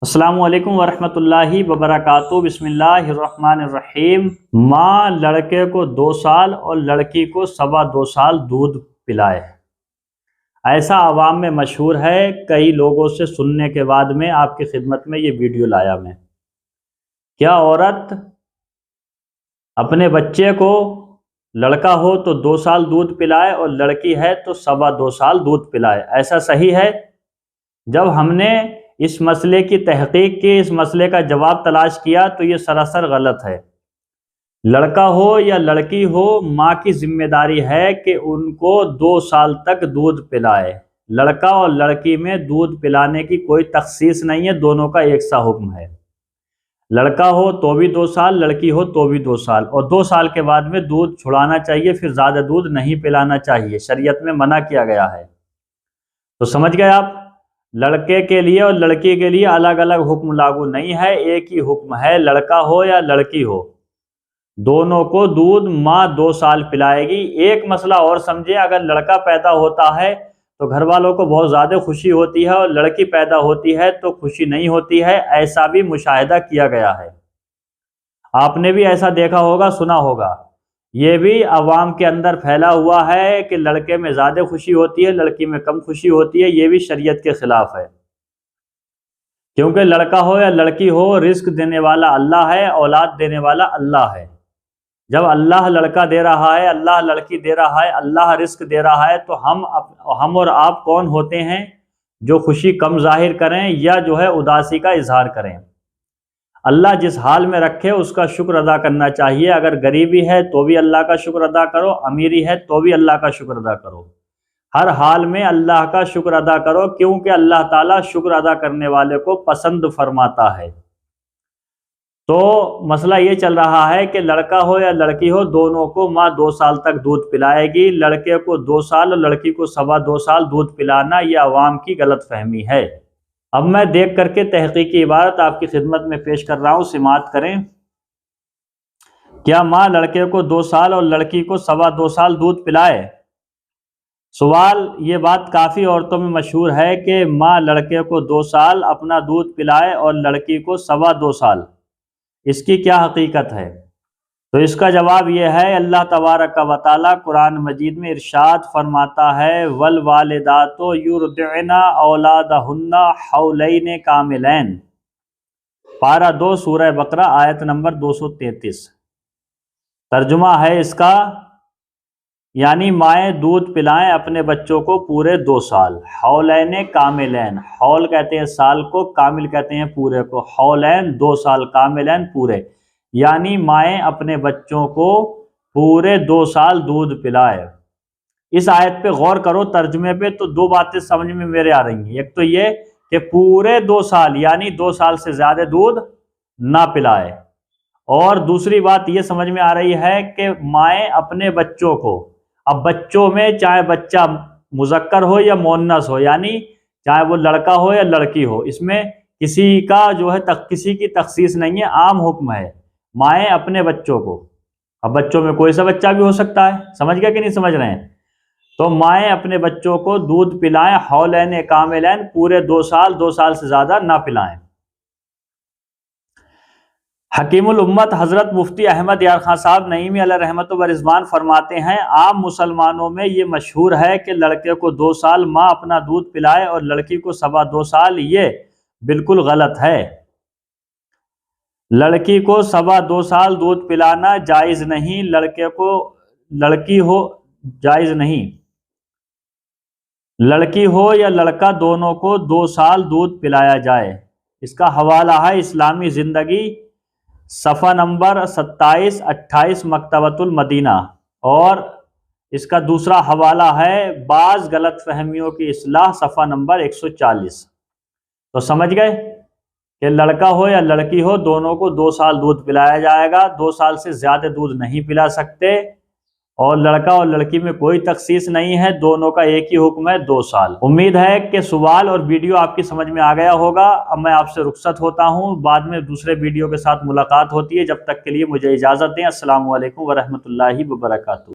السلام علیکم ورحمۃ اللہ وبرکاتہ۔ بسم اللہ الرحمن الرحیم۔ ماں لڑکے کو 2 سال اور لڑکی کو 2.25 سال دودھ پلائے، ایسا عوام میں مشہور ہے۔ کئی لوگوں سے سننے کے بعد میں آپ کی خدمت میں یہ ویڈیو لایا میں۔ کیا عورت اپنے بچے کو، لڑکا ہو تو 2 سال دودھ پلائے اور لڑکی ہے تو 2.25 سال دودھ پلائے؟ ایسا صحیح ہے؟ جب ہم نے اس مسئلے کی تحقیق کی، اس مسئلے کا جواب تلاش کیا تو یہ سراسر غلط ہے۔ لڑکا ہو یا لڑکی ہو، ماں کی ذمہ داری ہے کہ ان کو 2 سال تک دودھ پلائے۔ لڑکا اور لڑکی میں دودھ پلانے کی کوئی تخصیص نہیں ہے، دونوں کا ایک سا حکم ہے۔ لڑکا ہو تو بھی 2 سال، لڑکی ہو تو بھی 2 سال، اور 2 سال کے بعد میں دودھ چھڑانا چاہیے، پھر زیادہ دودھ نہیں پلانا چاہیے، شریعت میں منع کیا گیا ہے۔ تو سمجھ گئے آپ؟ لڑکے کے لیے اور لڑکی کے لیے الگ الگ حکم لاگو نہیں ہے، ایک ہی حکم ہے۔ لڑکا ہو یا لڑکی ہو، دونوں کو دودھ ماں 2 سال پلائے گی۔ ایک مسئلہ اور سمجھے، اگر لڑکا پیدا ہوتا ہے تو گھر والوں کو بہت زیادہ خوشی ہوتی ہے، اور لڑکی پیدا ہوتی ہے تو خوشی نہیں ہوتی ہے، ایسا بھی مشاہدہ کیا گیا ہے۔ آپ نے بھی ایسا دیکھا ہوگا، سنا ہوگا۔ یہ بھی عوام کے اندر پھیلا ہوا ہے کہ لڑکے میں زیادہ خوشی ہوتی ہے، لڑکی میں کم خوشی ہوتی ہے، یہ بھی شریعت کے خلاف ہے۔ کیونکہ لڑکا ہو یا لڑکی ہو، رزق دینے والا اللہ ہے، اولاد دینے والا اللہ ہے۔ جب اللہ لڑکا دے رہا ہے، اللہ لڑکی دے رہا ہے، اللہ رزق دے رہا ہے، تو ہم اور آپ کون ہوتے ہیں جو خوشی کم ظاہر کریں یا جو ہے اداسی کا اظہار کریں؟ اللہ جس حال میں رکھے اس کا شکر ادا کرنا چاہیے۔ اگر غریبی ہے تو بھی اللہ کا شکر ادا کرو، امیری ہے تو بھی اللہ کا شکر ادا کرو، ہر حال میں اللہ کا شکر ادا کرو، کیونکہ اللہ تعالیٰ شکر ادا کرنے والے کو پسند فرماتا ہے۔ تو مسئلہ یہ چل رہا ہے کہ لڑکا ہو یا لڑکی ہو، دونوں کو ماں 2 سال تک دودھ پلائے گی۔ لڑکے کو 2 سال اور لڑکی کو 2.25 سال دودھ پلانا، یہ عوام کی غلط فہمی ہے۔ اب میں دیکھ کر کے تحقیقی عبارت آپ کی خدمت میں پیش کر رہا ہوں، سماعت کریں۔ کیا ماں لڑکے کو 2 سال اور لڑکی کو 2.25 سال دودھ پلائے؟ سوال، یہ بات کافی عورتوں میں مشہور ہے کہ ماں لڑکے کو 2 سال اپنا دودھ پلائے اور لڑکی کو 2.25 سال۔ اس کی کیا حقیقت ہے؟ تو اس کا جواب یہ ہے، اللہ تبارک و تعالیٰ قرآن مجید میں ارشاد فرماتا ہے، والوالدات یرضعن اولادہن حولین کاملین، پارہ 2 سورہ بقرہ آیت نمبر 233۔ ترجمہ ہے اس کا، یعنی مائیں دودھ پلائیں اپنے بچوں کو پورے 2 سال۔ حولین کاملین، حول کہتے ہیں سال کو، کامل کہتے ہیں پورے کو۔ حولین 2 سال، کاملین پورے، یعنی مائیں اپنے بچوں کو پورے 2 سال دودھ پلائے۔ اس آیت پہ غور کرو، ترجمے پہ، تو 2 باتیں سمجھ میں میرے آ رہی ہیں۔ ایک تو یہ کہ پورے 2 سال یعنی 2 سال سے زیادہ دودھ نہ پلائے، اور دوسری بات یہ سمجھ میں آ رہی ہے کہ مائیں اپنے بچوں کو، اب بچوں میں چاہے بچہ مذکر ہو یا مؤنث ہو، یعنی چاہے وہ لڑکا ہو یا لڑکی ہو، اس میں کسی کا جو ہے کسی کی تخصیص نہیں ہے، عام حکم ہے۔ مائیں اپنے بچوں کو، اب بچوں میں کوئی سا بچہ بھی ہو سکتا ہے، سمجھ گیا کہ نہیں سمجھ رہے ہیں؟ تو مائیں اپنے بچوں کو دودھ پلائیں، حولین کاملین، پورے 2 سال، 2 سال سے زیادہ نہ پلائیں۔ حکیم الامت حضرت مفتی احمد یار خان صاحب نعیمی علیہ رحمت و رضوان فرماتے ہیں، عام مسلمانوں میں یہ مشہور ہے کہ لڑکے کو 2 سال ماں اپنا دودھ پلائے اور لڑکی کو 2.25 سال، یہ بالکل غلط ہے۔ لڑکی کو 2.25 سال دودھ پلانا جائز نہیں، لڑکے کو، لڑکی ہو جائز نہیں، لڑکی ہو یا لڑکا دونوں کو 2 سال دودھ پلایا جائے۔ اس کا حوالہ ہے اسلامی زندگی، صفحہ نمبر 27-28، مکتبۃ المدینہ، اور اس کا دوسرا حوالہ ہے بعض غلط فہمیوں کی اصلاح، صفحہ نمبر 140۔ تو سمجھ گئے کہ لڑکا ہو یا لڑکی ہو، دونوں کو 2 سال دودھ پلایا جائے گا، 2 سال سے زیادہ دودھ نہیں پلا سکتے، اور لڑکا اور لڑکی میں کوئی تخصیص نہیں ہے، دونوں کا ایک ہی حکم ہے، 2 سال۔ امید ہے کہ سوال اور ویڈیو آپ کی سمجھ میں آ گیا ہوگا۔ اب میں آپ سے رخصت ہوتا ہوں، بعد میں دوسرے ویڈیو کے ساتھ ملاقات ہوتی ہے، جب تک کے لیے مجھے اجازت دیں۔ السلام علیکم ورحمۃ اللہ وبرکاتہ۔